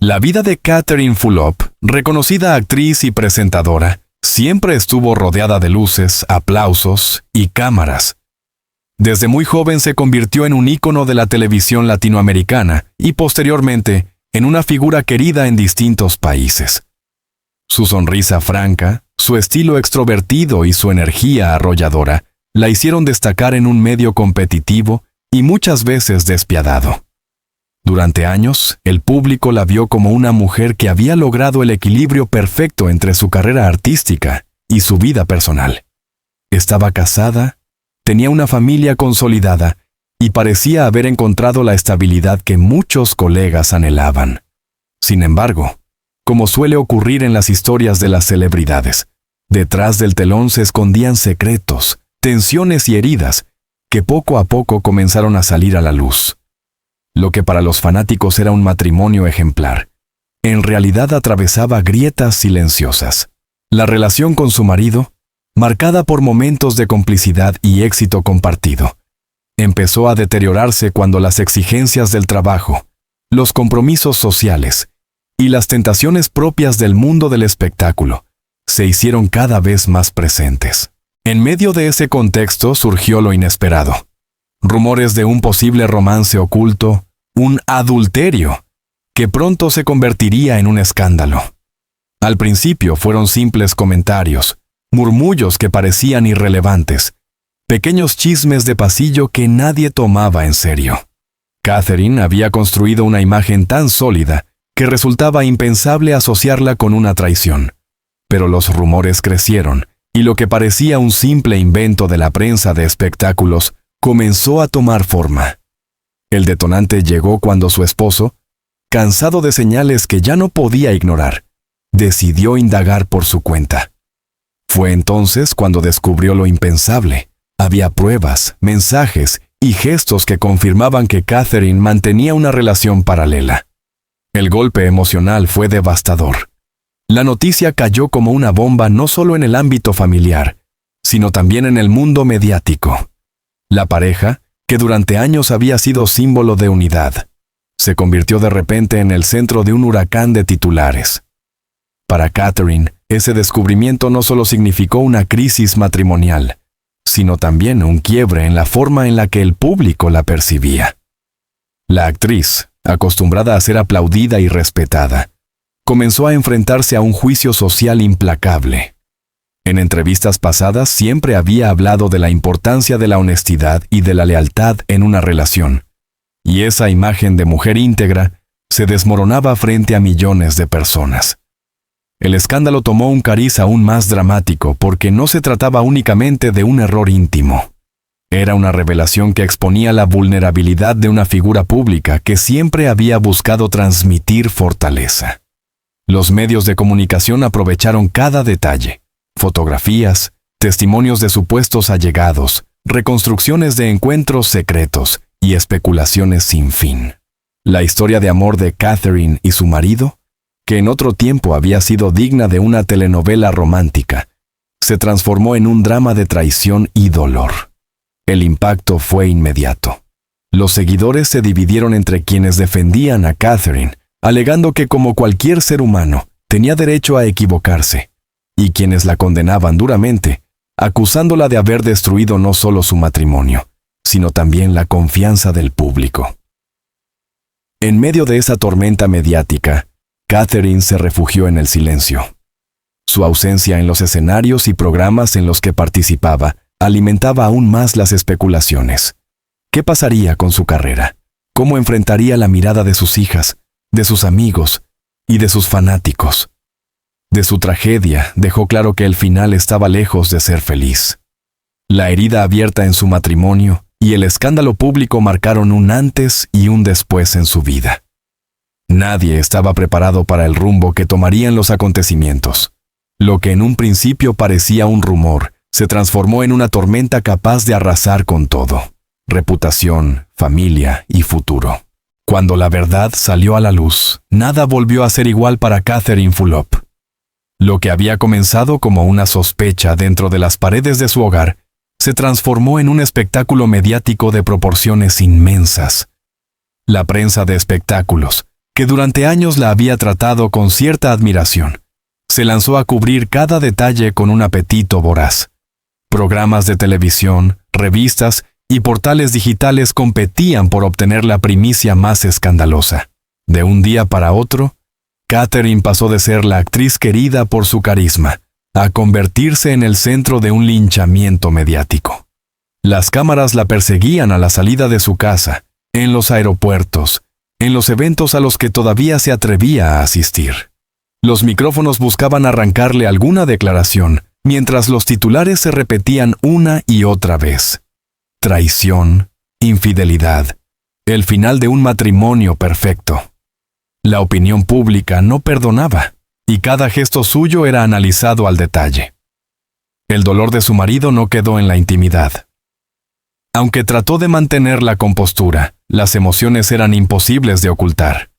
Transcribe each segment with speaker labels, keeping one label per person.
Speaker 1: La vida de Catherine Fulop, reconocida actriz y presentadora, siempre estuvo rodeada de luces, aplausos y cámaras. Desde muy joven se convirtió en un ícono de la televisión latinoamericana y posteriormente en una figura querida en distintos países. Su sonrisa franca, su estilo extrovertido y su energía arrolladora la hicieron destacar en un medio competitivo y muchas veces despiadado. Durante años, el público la vio como una mujer que había logrado el equilibrio perfecto entre su carrera artística y su vida personal. Estaba casada, tenía una familia consolidada y parecía haber encontrado la estabilidad que muchos colegas anhelaban. Sin embargo, como suele ocurrir en las historias de las celebridades, detrás del telón se escondían secretos, tensiones y heridas que poco a poco comenzaron a salir a la luz. Lo que para los fanáticos era un matrimonio ejemplar, en realidad atravesaba grietas silenciosas. La relación con su marido, marcada por momentos de complicidad y éxito compartido, empezó a deteriorarse cuando las exigencias del trabajo, los compromisos sociales y las tentaciones propias del mundo del espectáculo se hicieron cada vez más presentes. En medio de ese contexto surgió lo inesperado. Rumores de un posible romance oculto, un adulterio, que pronto se convertiría en un escándalo. Al principio fueron simples comentarios, murmullos que parecían irrelevantes, pequeños chismes de pasillo que nadie tomaba en serio. Catherine había construido una imagen tan sólida que resultaba impensable asociarla con una traición. Pero los rumores crecieron, y lo que parecía un simple invento de la prensa de espectáculos comenzó a tomar forma. El detonante llegó cuando su esposo, cansado de señales que ya no podía ignorar, decidió indagar por su cuenta. Fue entonces cuando descubrió lo impensable. Había pruebas, mensajes y gestos que confirmaban que Catherine mantenía una relación paralela. El golpe emocional fue devastador. La noticia cayó como una bomba no solo en el ámbito familiar, sino también en el mundo mediático. La pareja, que durante años había sido símbolo de unidad, se convirtió de repente en el centro de un huracán de titulares. Para Catherine, ese descubrimiento no solo significó una crisis matrimonial, sino también un quiebre en la forma en la que el público la percibía. La actriz, acostumbrada a ser aplaudida y respetada, comenzó a enfrentarse a un juicio social implacable. En entrevistas pasadas siempre había hablado de la importancia de la honestidad y de la lealtad en una relación, y esa imagen de mujer íntegra se desmoronaba frente a millones de personas. El escándalo tomó un cariz aún más dramático porque no se trataba únicamente de un error íntimo. Era una revelación que exponía la vulnerabilidad de una figura pública que siempre había buscado transmitir fortaleza. Los medios de comunicación aprovecharon cada detalle: fotografías, testimonios de supuestos allegados, reconstrucciones de encuentros secretos y especulaciones sin fin. La historia de amor de Catherine y su marido, que en otro tiempo había sido digna de una telenovela romántica, se transformó en un drama de traición y dolor. El impacto fue inmediato. Los seguidores se dividieron entre quienes defendían a Catherine, alegando que como cualquier ser humano, tenía derecho a equivocarse, y quienes la condenaban duramente, acusándola de haber destruido no solo su matrimonio, sino también la confianza del público. En medio de esa tormenta mediática, Catherine se refugió en el silencio. Su ausencia en los escenarios y programas en los que participaba alimentaba aún más las especulaciones. ¿Qué pasaría con su carrera? ¿Cómo enfrentaría la mirada de sus hijas, de sus amigos y de sus fanáticos? De su tragedia dejó claro que el final estaba lejos de ser feliz. La herida abierta en su matrimonio y el escándalo público marcaron un antes y un después en su vida. Nadie estaba preparado para el rumbo que tomarían los acontecimientos. Lo que en un principio parecía un rumor, se transformó en una tormenta capaz de arrasar con todo: reputación, familia y futuro. Cuando la verdad salió a la luz, nada volvió a ser igual para Catherine Fulop. Lo que había comenzado como una sospecha dentro de las paredes de su hogar, se transformó en un espectáculo mediático de proporciones inmensas. La prensa de espectáculos, que durante años la había tratado con cierta admiración, se lanzó a cubrir cada detalle con un apetito voraz. Programas de televisión, revistas y portales digitales competían por obtener la primicia más escandalosa. De un día para otro, Catherine pasó de ser la actriz querida por su carisma a convertirse en el centro de un linchamiento mediático. Las cámaras la perseguían a la salida de su casa, en los aeropuertos, en los eventos a los que todavía se atrevía a asistir. Los micrófonos buscaban arrancarle alguna declaración, mientras los titulares se repetían una y otra vez. Traición, infidelidad, el final de un matrimonio perfecto. La opinión pública no perdonaba, y cada gesto suyo era analizado al detalle. El dolor de su marido no quedó en la intimidad. Aunque trató de mantener la compostura, las emociones eran imposibles de ocultar.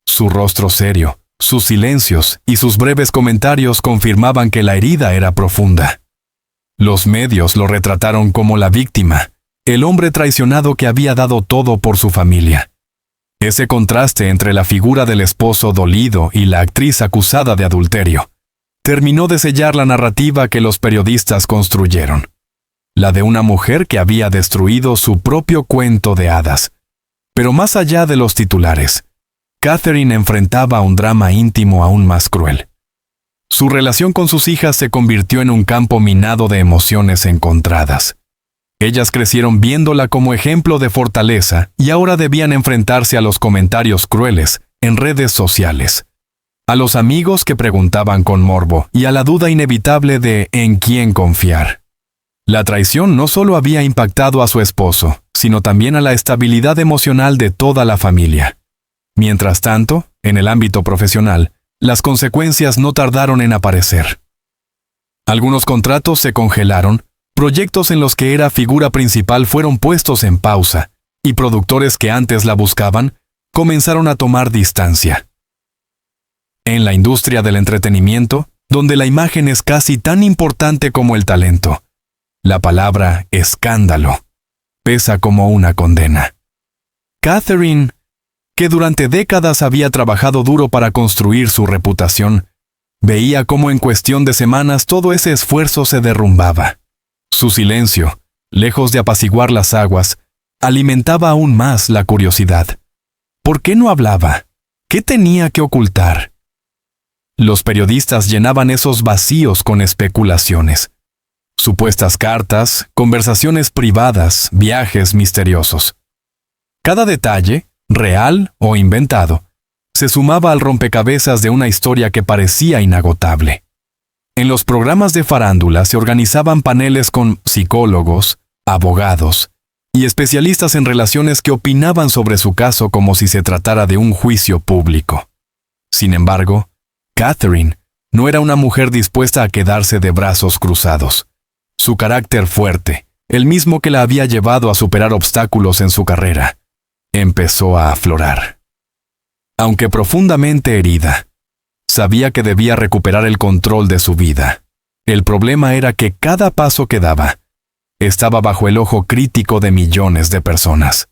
Speaker 1: Su rostro serio, sus silencios y sus breves comentarios confirmaban que la herida era profunda. Los medios lo retrataron como la víctima, el hombre traicionado que había dado todo por su familia. Ese contraste entre la figura del esposo dolido y la actriz acusada de adulterio terminó de sellar la narrativa que los periodistas construyeron, la de una mujer que había destruido su propio cuento de hadas. Pero más allá de los titulares, Catherine enfrentaba un drama íntimo aún más cruel. Su relación con sus hijas se convirtió en un campo minado de emociones encontradas. Ellas crecieron viéndola como ejemplo de fortaleza y ahora debían enfrentarse a los comentarios crueles en redes sociales, a los amigos que preguntaban con morbo y a la duda inevitable de en quién confiar. La traición no solo había impactado a su esposo, sino también a la estabilidad emocional de toda la familia. Mientras tanto, en el ámbito profesional, las consecuencias no tardaron en aparecer. Algunos contratos se congelaron, proyectos en los que era figura principal fueron puestos en pausa, y productores que antes la buscaban comenzaron a tomar distancia. En la industria del entretenimiento, donde la imagen es casi tan importante como el talento, la palabra escándalo pesa como una condena. Catherine, que durante décadas había trabajado duro para construir su reputación, veía cómo en cuestión de semanas todo ese esfuerzo se derrumbaba. Su silencio, lejos de apaciguar las aguas, alimentaba aún más la curiosidad. ¿Por qué no hablaba? ¿Qué tenía que ocultar? Los periodistas llenaban esos vacíos con especulaciones. Supuestas cartas, conversaciones privadas, viajes misteriosos. Cada detalle, real o inventado, se sumaba al rompecabezas de una historia que parecía inagotable. En los programas de farándula se organizaban paneles con psicólogos, abogados y especialistas en relaciones que opinaban sobre su caso como si se tratara de un juicio público. Sin embargo, Catherine no era una mujer dispuesta a quedarse de brazos cruzados. Su carácter fuerte, el mismo que la había llevado a superar obstáculos en su carrera, empezó a aflorar. Aunque profundamente herida, sabía que debía recuperar el control de su vida. El problema era que cada paso que daba estaba bajo el ojo crítico de millones de personas.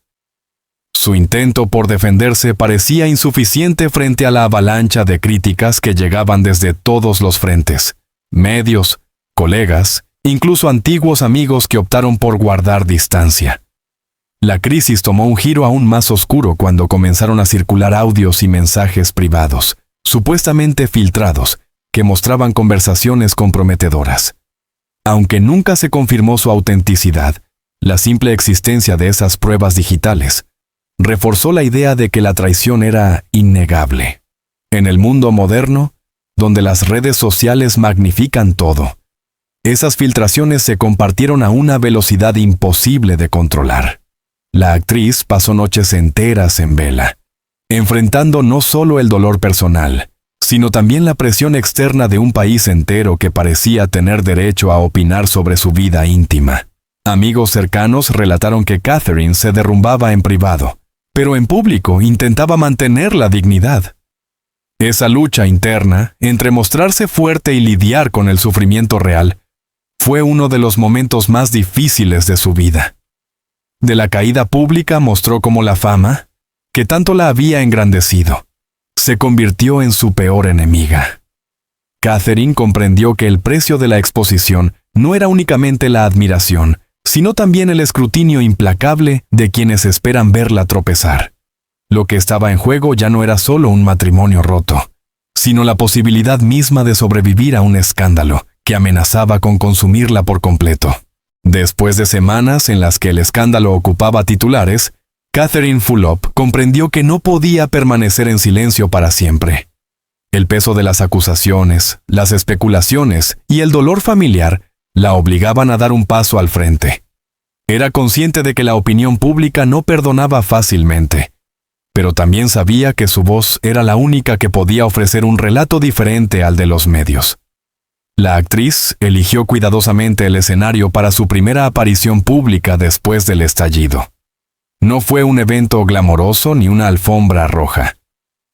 Speaker 1: Su intento por defenderse parecía insuficiente frente a la avalancha de críticas que llegaban desde todos los frentes: medios, colegas, incluso antiguos amigos que optaron por guardar distancia. La crisis tomó un giro aún más oscuro cuando comenzaron a circular audios y mensajes privados, supuestamente filtrados, que mostraban conversaciones comprometedoras. Aunque nunca se confirmó su autenticidad, la simple existencia de esas pruebas digitales reforzó la idea de que la traición era innegable. En el mundo moderno, donde las redes sociales magnifican todo, esas filtraciones se compartieron a una velocidad imposible de controlar. La actriz pasó noches enteras en vela, enfrentando no solo el dolor personal, sino también la presión externa de un país entero que parecía tener derecho a opinar sobre su vida íntima. Amigos cercanos relataron que Catherine se derrumbaba en privado, pero en público intentaba mantener la dignidad. Esa lucha interna, entre mostrarse fuerte y lidiar con el sufrimiento real, fue uno de los momentos más difíciles de su vida. De la caída pública mostró cómo la fama, que tanto la había engrandecido, se convirtió en su peor enemiga. Catherine comprendió que el precio de la exposición no era únicamente la admiración, sino también el escrutinio implacable de quienes esperan verla tropezar. Lo que estaba en juego ya no era solo un matrimonio roto, sino la posibilidad misma de sobrevivir a un escándalo que amenazaba con consumirla por completo. Después de semanas en las que el escándalo ocupaba titulares, Catherine Fulop comprendió que no podía permanecer en silencio para siempre. El peso de las acusaciones, las especulaciones y el dolor familiar la obligaban a dar un paso al frente. Era consciente de que la opinión pública no perdonaba fácilmente, pero también sabía que su voz era la única que podía ofrecer un relato diferente al de los medios. La actriz eligió cuidadosamente el escenario para su primera aparición pública después del estallido. No fue un evento glamoroso ni una alfombra roja.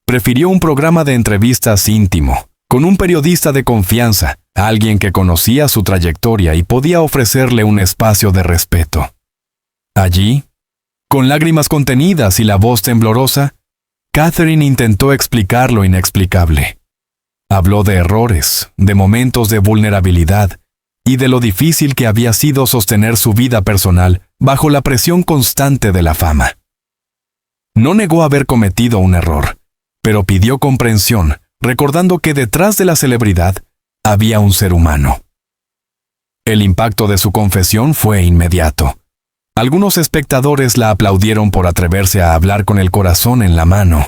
Speaker 1: Prefirió un programa de entrevistas íntimo, con un periodista de confianza, alguien que conocía su trayectoria y podía ofrecerle un espacio de respeto. Allí, con lágrimas contenidas y la voz temblorosa, Catherine intentó explicar lo inexplicable. Habló de errores, de momentos de vulnerabilidad y de lo difícil que había sido sostener su vida personal bajo la presión constante de la fama. No negó haber cometido un error, pero pidió comprensión, recordando que detrás de la celebridad había un ser humano. El impacto de su confesión fue inmediato. Algunos espectadores la aplaudieron por atreverse a hablar con el corazón en la mano,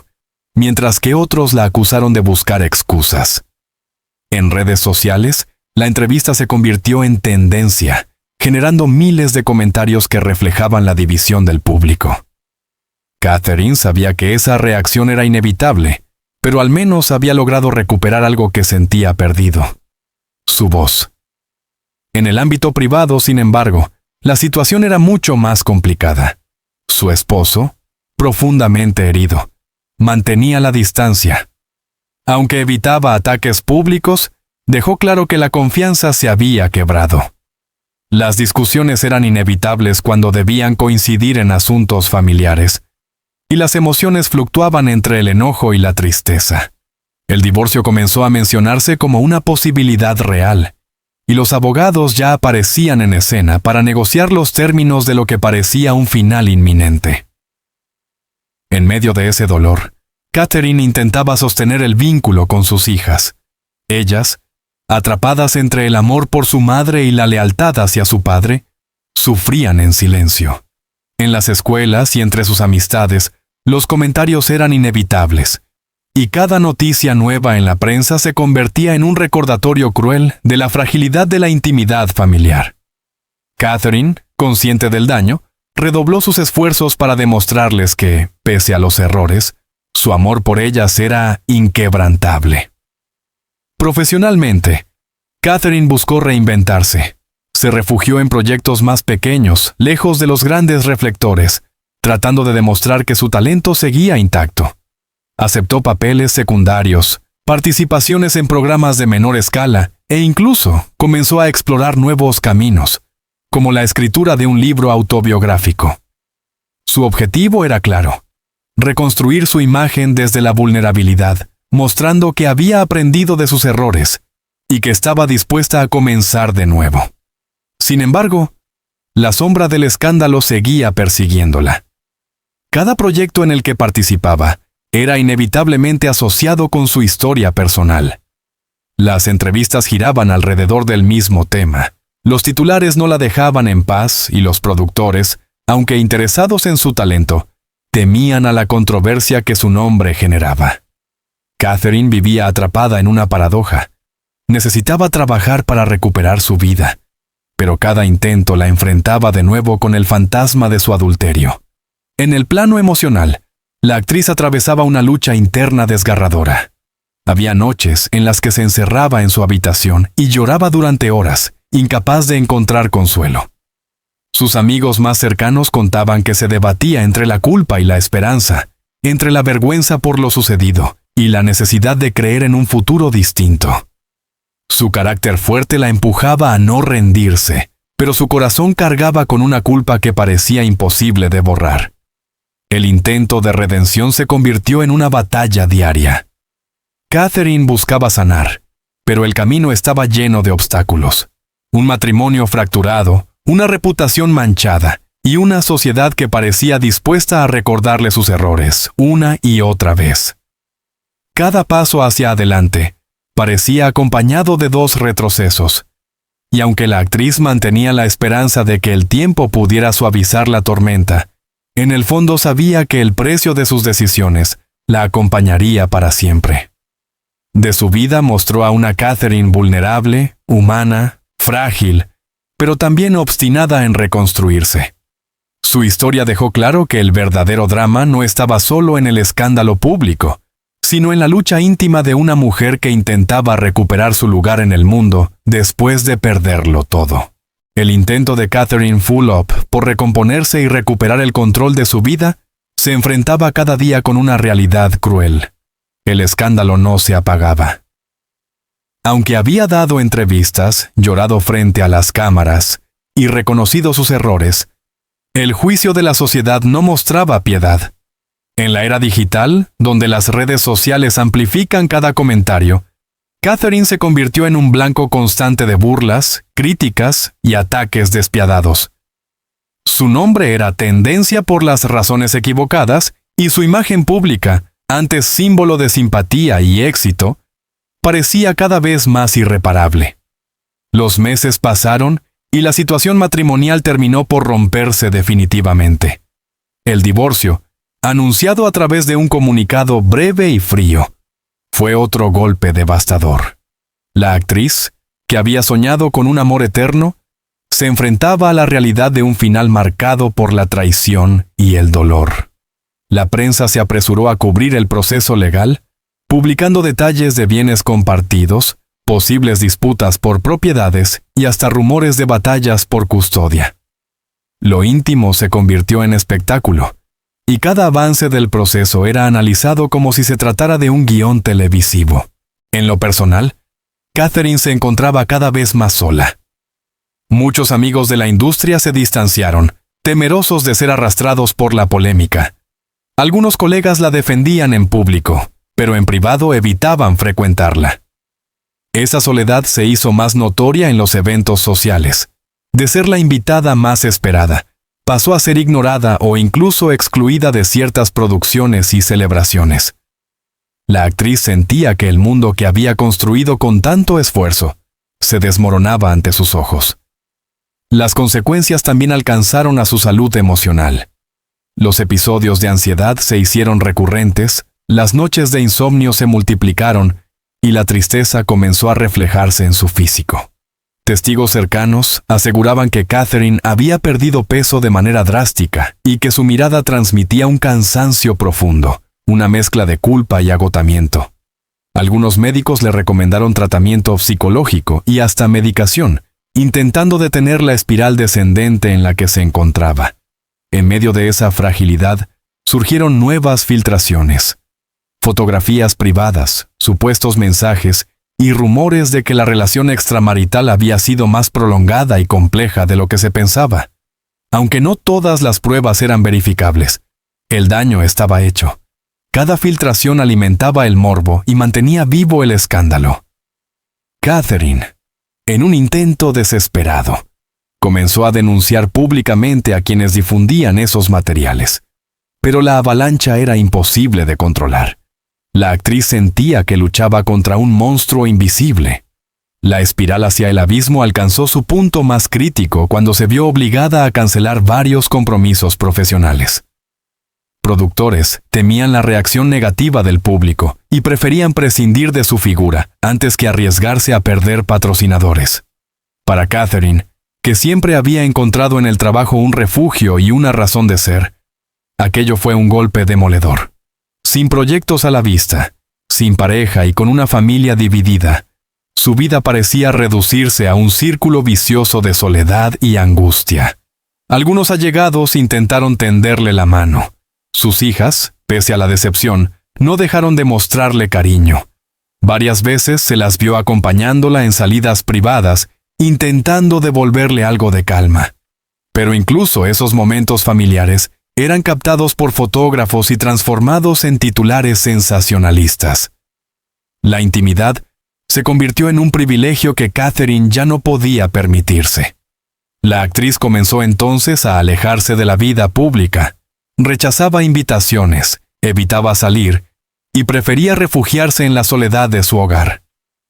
Speaker 1: mientras que otros la acusaron de buscar excusas. En redes sociales, la entrevista se convirtió en tendencia, generando miles de comentarios que reflejaban la división del público. Catherine sabía que esa reacción era inevitable, pero al menos había logrado recuperar algo que sentía perdido: su voz. En el ámbito privado, sin embargo, la situación era mucho más complicada. Su esposo, profundamente herido, mantenía la distancia. Aunque evitaba ataques públicos, dejó claro que la confianza se había quebrado. Las discusiones eran inevitables cuando debían coincidir en asuntos familiares, y las emociones fluctuaban entre el enojo y la tristeza. El divorcio comenzó a mencionarse como una posibilidad real, y los abogados ya aparecían en escena para negociar los términos de lo que parecía un final inminente. En medio de ese dolor, Catherine intentaba sostener el vínculo con sus hijas. Ellas, atrapadas entre el amor por su madre y la lealtad hacia su padre, sufrían en silencio. En las escuelas y entre sus amistades, los comentarios eran inevitables, y cada noticia nueva en la prensa se convertía en un recordatorio cruel de la fragilidad de la intimidad familiar. Catherine, consciente del daño, redobló sus esfuerzos para demostrarles que, pese a los errores, su amor por ellas era inquebrantable. Profesionalmente, Catherine buscó reinventarse. Se refugió en proyectos más pequeños, lejos de los grandes reflectores, tratando de demostrar que su talento seguía intacto. Aceptó papeles secundarios, participaciones en programas de menor escala e incluso comenzó a explorar nuevos caminos, como la escritura de un libro autobiográfico. Su objetivo era claro: reconstruir su imagen desde la vulnerabilidad, mostrando que había aprendido de sus errores y que estaba dispuesta a comenzar de nuevo. Sin embargo, la sombra del escándalo seguía persiguiéndola. Cada proyecto en el que participaba era inevitablemente asociado con su historia personal. Las entrevistas giraban alrededor del mismo tema. Los titulares no la dejaban en paz y los productores, aunque interesados en su talento, temían a la controversia que su nombre generaba. Catherine vivía atrapada en una paradoja. Necesitaba trabajar para recuperar su vida, pero cada intento la enfrentaba de nuevo con el fantasma de su adulterio. En el plano emocional, la actriz atravesaba una lucha interna desgarradora. Había noches en las que se encerraba en su habitación y lloraba durante horas, incapaz de encontrar consuelo. Sus amigos más cercanos contaban que se debatía entre la culpa y la esperanza, entre la vergüenza por lo sucedido y la necesidad de creer en un futuro distinto. Su carácter fuerte la empujaba a no rendirse, pero su corazón cargaba con una culpa que parecía imposible de borrar. El intento de redención se convirtió en una batalla diaria. Catherine buscaba sanar, pero el camino estaba lleno de obstáculos. Un matrimonio fracturado, una reputación manchada y una sociedad que parecía dispuesta a recordarle sus errores una y otra vez. Cada paso hacia adelante parecía acompañado de 2 retrocesos, y aunque la actriz mantenía la esperanza de que el tiempo pudiera suavizar la tormenta, en el fondo sabía que el precio de sus decisiones la acompañaría para siempre. De su vida mostró a una Catherine vulnerable, humana, frágil, pero también obstinada en reconstruirse. Su historia dejó claro que el verdadero drama no estaba solo en el escándalo público, sino en la lucha íntima de una mujer que intentaba recuperar su lugar en el mundo después de perderlo todo. El intento de Catherine Fulop por recomponerse y recuperar el control de su vida se enfrentaba cada día con una realidad cruel. El escándalo no se apagaba. Aunque había dado entrevistas, llorado frente a las cámaras y reconocido sus errores, el juicio de la sociedad no mostraba piedad. En la era digital, donde las redes sociales amplifican cada comentario, Catherine se convirtió en un blanco constante de burlas, críticas y ataques despiadados. Su nombre era tendencia por las razones equivocadas y su imagen pública, antes símbolo de simpatía y éxito, parecía cada vez más irreparable. Los meses pasaron y la situación matrimonial terminó por romperse definitivamente. El divorcio, anunciado a través de un comunicado breve y frío, fue otro golpe devastador. La actriz, que había soñado con un amor eterno, se enfrentaba a la realidad de un final marcado por la traición y el dolor. La prensa se apresuró a cubrir el proceso legal, publicando detalles de bienes compartidos, posibles disputas por propiedades y hasta rumores de batallas por custodia. Lo íntimo se convirtió en espectáculo, y cada avance del proceso era analizado como si se tratara de un guión televisivo. En lo personal, Catherine se encontraba cada vez más sola. Muchos amigos de la industria se distanciaron, temerosos de ser arrastrados por la polémica. Algunos colegas la defendían en público, pero en privado evitaban frecuentarla. Esa soledad se hizo más notoria en los eventos sociales. De ser la invitada más esperada, pasó a ser ignorada o incluso excluida de ciertas producciones y celebraciones. La actriz sentía que el mundo que había construido con tanto esfuerzo se desmoronaba ante sus ojos. Las consecuencias también alcanzaron a su salud emocional. Los episodios de ansiedad se hicieron recurrentes, las noches de insomnio se multiplicaron y la tristeza comenzó a reflejarse en su físico. Testigos cercanos aseguraban que Catherine había perdido peso de manera drástica y que su mirada transmitía un cansancio profundo, una mezcla de culpa y agotamiento. Algunos médicos le recomendaron tratamiento psicológico y hasta medicación, intentando detener la espiral descendente en la que se encontraba. En medio de esa fragilidad, surgieron nuevas filtraciones. Fotografías privadas, supuestos mensajes y rumores de que la relación extramarital había sido más prolongada y compleja de lo que se pensaba. Aunque no todas las pruebas eran verificables, el daño estaba hecho. Cada filtración alimentaba el morbo y mantenía vivo el escándalo. Catherine, en un intento desesperado, comenzó a denunciar públicamente a quienes difundían esos materiales. Pero la avalancha era imposible de controlar. La actriz sentía que luchaba contra un monstruo invisible. La espiral hacia el abismo alcanzó su punto más crítico cuando se vio obligada a cancelar varios compromisos profesionales. Productores temían la reacción negativa del público y preferían prescindir de su figura antes que arriesgarse a perder patrocinadores. Para Catherine, que siempre había encontrado en el trabajo un refugio y una razón de ser, aquello fue un golpe demoledor. Sin proyectos a la vista, sin pareja y con una familia dividida, su vida parecía reducirse a un círculo vicioso de soledad y angustia. Algunos allegados intentaron tenderle la mano. Sus hijas, pese a la decepción, no dejaron de mostrarle cariño. Varias veces se las vio acompañándola en salidas privadas, intentando devolverle algo de calma. Pero incluso esos momentos familiares eran captados por fotógrafos y transformados en titulares sensacionalistas. La intimidad se convirtió en un privilegio que Catherine ya no podía permitirse. La actriz comenzó entonces a alejarse de la vida pública. Rechazaba invitaciones, evitaba salir y prefería refugiarse en la soledad de su hogar.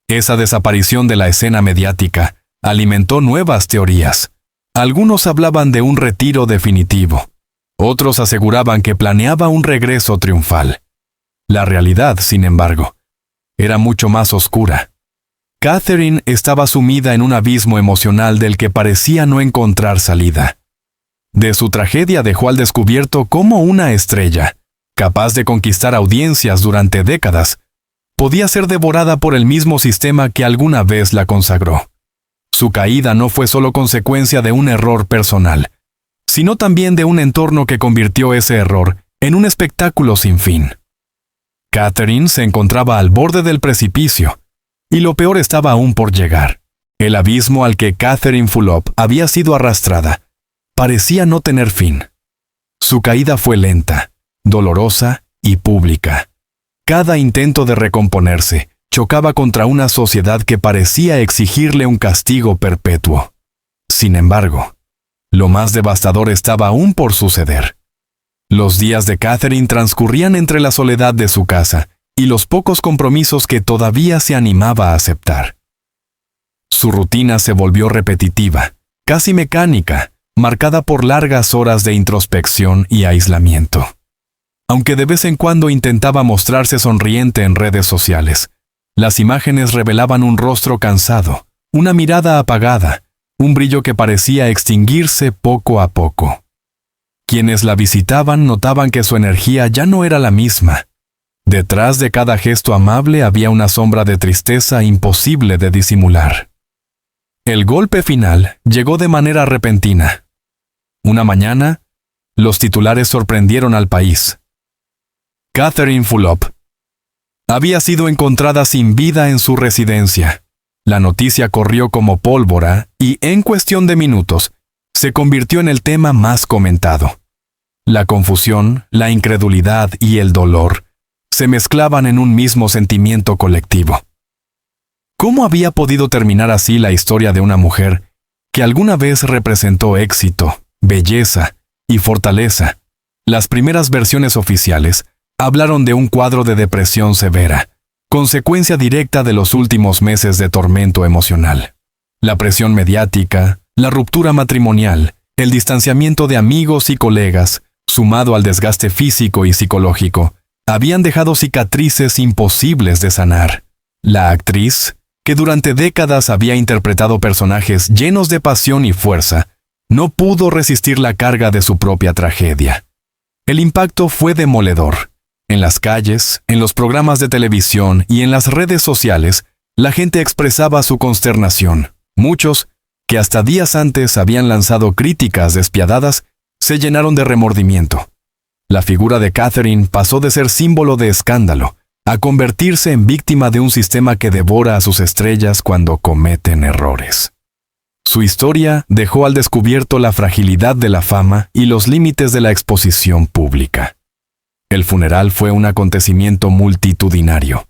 Speaker 1: Esa desaparición de la escena mediática alimentó nuevas teorías. Algunos hablaban de un retiro definitivo. Otros aseguraban que planeaba un regreso triunfal. La realidad, sin embargo, era mucho más oscura. Catherine estaba sumida en un abismo emocional del que parecía no encontrar salida. De su tragedia dejó al descubierto cómo una estrella, capaz de conquistar audiencias durante décadas, podía ser devorada por el mismo sistema que alguna vez la consagró. Su caída no fue solo consecuencia de un error personal, sino también de un entorno que convirtió ese error en un espectáculo sin fin. Catherine se encontraba al borde del precipicio, y lo peor estaba aún por llegar. El abismo al que Catherine Fulop había sido arrastrada parecía no tener fin. Su caída fue lenta, dolorosa y pública. Cada intento de recomponerse chocaba contra una sociedad que parecía exigirle un castigo perpetuo. Sin embargo, lo más devastador estaba aún por suceder. Los días de Catherine transcurrían entre la soledad de su casa y los pocos compromisos que todavía se animaba a aceptar. Su rutina se volvió repetitiva, casi mecánica, marcada por largas horas de introspección y aislamiento. Aunque de vez en cuando intentaba mostrarse sonriente en redes sociales, las imágenes revelaban un rostro cansado, una mirada apagada, un brillo que parecía extinguirse poco a poco. Quienes la visitaban notaban que su energía ya no era la misma. Detrás de cada gesto amable había una sombra de tristeza imposible de disimular. El golpe final llegó de manera repentina. Una mañana, los titulares sorprendieron al país. Catherine Fulop había sido encontrada sin vida en su residencia. La noticia corrió como pólvora y, en cuestión de minutos, se convirtió en el tema más comentado. La confusión, la incredulidad y el dolor se mezclaban en un mismo sentimiento colectivo. ¿Cómo había podido terminar así la historia de una mujer que alguna vez representó éxito, belleza y fortaleza? Las primeras versiones oficiales hablaron de un cuadro de depresión severa, consecuencia directa de los últimos meses de tormento emocional. La presión mediática, la ruptura matrimonial, el distanciamiento de amigos y colegas, sumado al desgaste físico y psicológico, habían dejado cicatrices imposibles de sanar. La actriz, que durante décadas había interpretado personajes llenos de pasión y fuerza, no pudo resistir la carga de su propia tragedia. El impacto fue demoledor. En las calles, en los programas de televisión y en las redes sociales, la gente expresaba su consternación. Muchos, que hasta días antes habían lanzado críticas despiadadas, se llenaron de remordimiento. La figura de Catherine pasó de ser símbolo de escándalo a convertirse en víctima de un sistema que devora a sus estrellas cuando cometen errores. Su historia dejó al descubierto la fragilidad de la fama y los límites de la exposición pública. El funeral fue un acontecimiento multitudinario.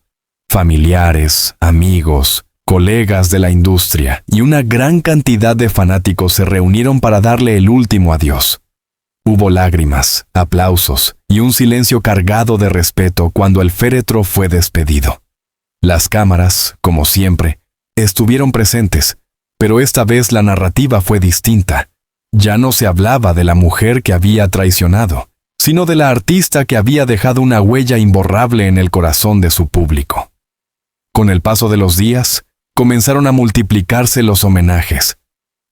Speaker 1: Familiares, amigos, colegas de la industria y una gran cantidad de fanáticos se reunieron para darle el último adiós. Hubo lágrimas, aplausos y un silencio cargado de respeto cuando el féretro fue despedido. Las cámaras, como siempre, estuvieron presentes, pero esta vez la narrativa fue distinta. Ya no se hablaba de la mujer que había traicionado, sino de la artista que había dejado una huella imborrable en el corazón de su público. Con el paso de los días, comenzaron a multiplicarse los homenajes.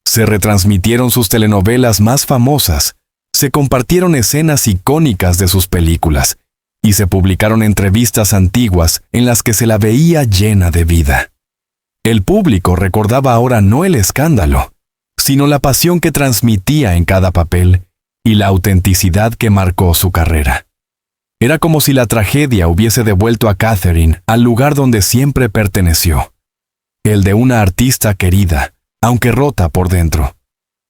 Speaker 1: Se retransmitieron sus telenovelas más famosas, se compartieron escenas icónicas de sus películas, y se publicaron entrevistas antiguas en las que se la veía llena de vida. El público recordaba ahora no el escándalo, sino la pasión que transmitía en cada papel y la autenticidad que marcó su carrera. Era como si la tragedia hubiese devuelto a Catherine al lugar donde siempre perteneció, el de una artista querida, aunque rota por dentro.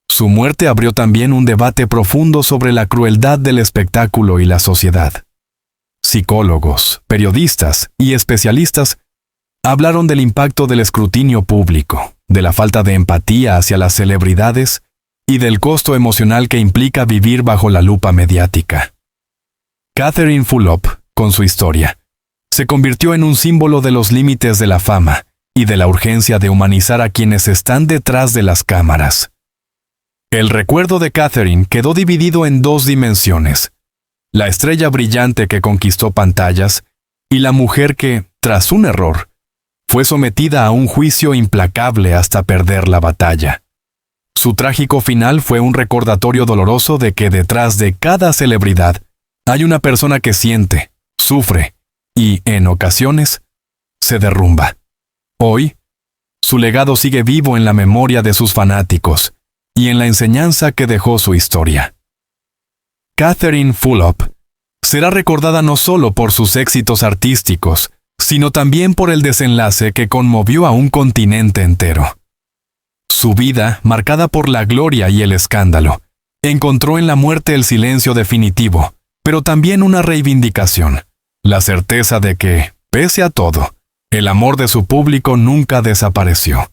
Speaker 1: Su muerte abrió también un debate profundo sobre la crueldad del espectáculo y la sociedad. Psicólogos, periodistas y especialistas Hablaron del impacto del escrutinio público, de la falta de empatía hacia las celebridades y del costo emocional que implica vivir bajo la lupa mediática. Catherine Fulop, con su historia, se convirtió en un símbolo de los límites de la fama y de la urgencia de humanizar a quienes están detrás de las cámaras. El recuerdo de Catherine quedó dividido en dos dimensiones: la estrella brillante que conquistó pantallas y la mujer que, tras un error, fue sometida a un juicio implacable hasta perder la batalla. Su trágico final fue un recordatorio doloroso de que detrás de cada celebridad hay una persona que siente, sufre y, en ocasiones, se derrumba. Hoy, su legado sigue vivo en la memoria de sus fanáticos y en la enseñanza que dejó su historia. Catherine Fulop será recordada no solo por sus éxitos artísticos, sino también por el desenlace que conmovió a un continente entero. Su vida, marcada por la gloria y el escándalo, encontró en la muerte el silencio definitivo, pero también una reivindicación, la certeza de que, pese a todo, el amor de su público nunca desapareció.